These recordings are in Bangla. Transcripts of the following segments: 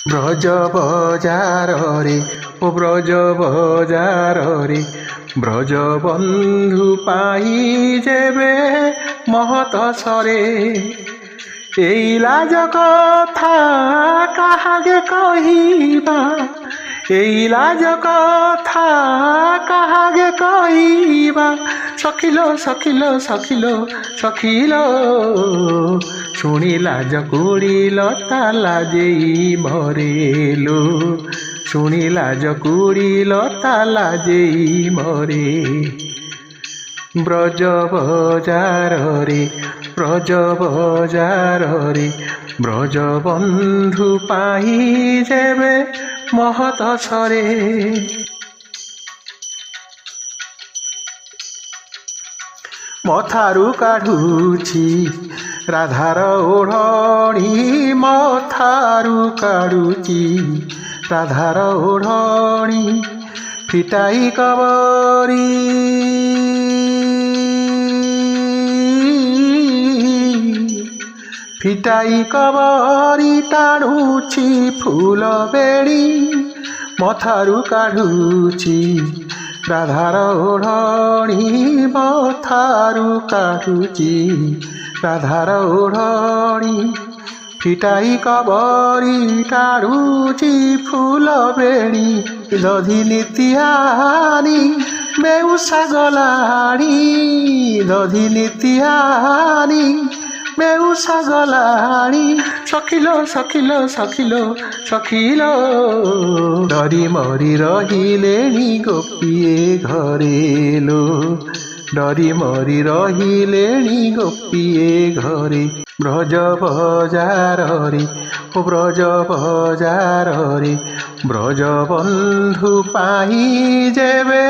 ব্রজ বজারে ও ব্রজ বজারে ব্রজ বন্ধু পাই যেবে মহত সরে। এই লাজ কথা কাহাগে কহিবা, এই লাজ কথা কাহাগে কহিবা। সখিল সখিল সখিল সখিল শুনি লাজ কুড়িল তা লাজেই মরেলো। শুনি লাজ কুড়িল তা লাজেই মরে। ব্রজ বজারে ব্রজ বজারে ব্রজ বন্ধু পাই যেবে মহত সরে। মথারু কাঢ়ুছি রাধার ওঢ়ণী, মথারু কাঢ়ুছি রাধার ওঢ়ণী। ফিটাই কবরি ফিটাই কবরি টাণুছি ফুল বেড়ি। মথারু কাঢ়ুছি রাধার ওঢ়ণী, মথারু কাঢ়ুছি রাধার ওঢ়ণী। ফিটাই কবরি টাণুছি ফুল বেড়ি। দধি নিতিয়ানি বেউসা গলাଣି, দধি নিতিয়ানি বেউসা গলাଣି। সখিল সখিল সখিল সখিল ডরি মরি রহিলেଣି ଗୋପିଏ ଘରେଲୋ। ଡରି ମରି ରହିଲେଣି ଗୋପିଏ ଘରେ। ବ୍ରଜ ବଜାରରେ ଓ ବ୍ରଜ ବଜାରରେ ବ୍ରଜ ବନ୍ଧୁ ପାଇ ଯେବେ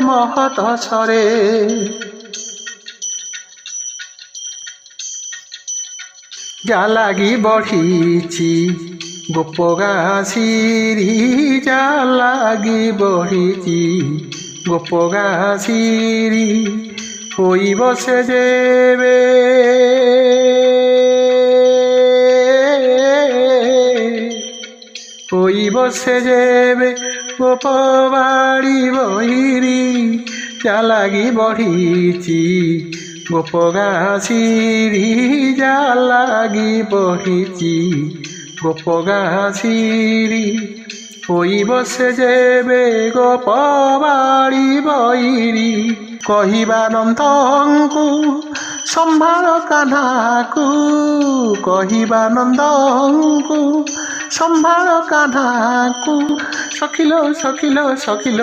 ମହତ ସରେ। যা লাগি বঢ়িছি গোপ গাছিরি, যা লাগি বঢ়িছি গোপ গাছিরি। হইব সে যেবে হইব সে যেবে গোপ বাড়ি বহিরি। যা লাগি বঢ়িছি গোপ গাছিরি, যা লাগি বঢ়িছি গোপ গাছিরি। হইব সে যেবে গোপ বাড়ি বহিরি। কহিবা নন্দଙ୍କୁ ସମ୍ଭାଳ କାହ୍ନାକୁ, କହିବା ନନ୍ଦଙ୍କୁ ସମ୍ଭାଳ କାହ୍ନାକୁ। ସଖିଲ ସଖିଲ ସଖିଲ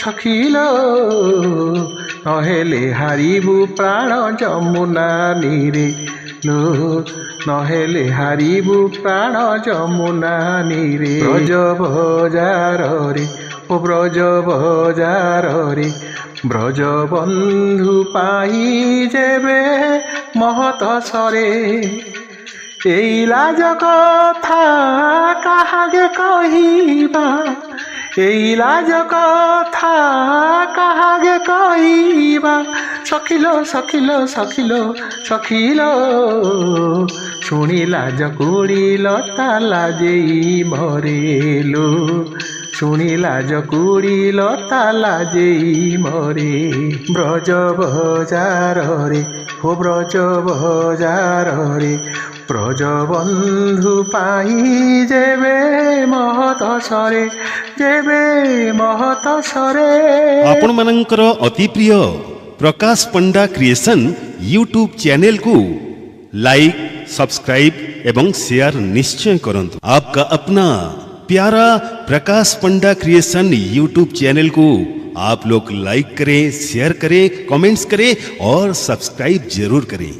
ସଖିଲ ନହେଲେ ହାରିବୁ ପ୍ରାଣ ଯମୁନା नीरे लो। ନହେଲେ ହାରିବୁ ପ୍ରାଣ ଯମୁନା नीरे। ବ୍ରଜ ବଜାରରେ ଓ ବ୍ରଜ ବଜାରରେ ବ୍ରଜ ବନ୍ଧୁ ପାଇ ଯେବେ ମହତ ସରେ। এই লাজ কথা কাহাগে কহিবা, এই লাজ কথা কাহাগে কহিবা। সখিল সখিল সখিল সখিল শুনি লাজ কুড়িল তা লাজেই মরেলো। শুনি লাজ কুড়িল তা লাজেই মরে। ব্রজ বজারে ও ব্রজ বজারে ব্রজ বন্ধু পাই যেবে মহত সরে, যেবে মহত সরে। आपण मनंकर अति प्रिय प्रकाश पंडा क्रिएशन यूट्यूब चैनल को लाइक, सब्सक्राइब एवं शेयर निश्चय करंतु। आपका अपना प्यारा प्रकाश पंडा क्रिएशन यूट्यूब चैनल को आप लोग लाइक करें, शेयर करें, कमेंट्स करें और सब्सक्राइब जरूर करें।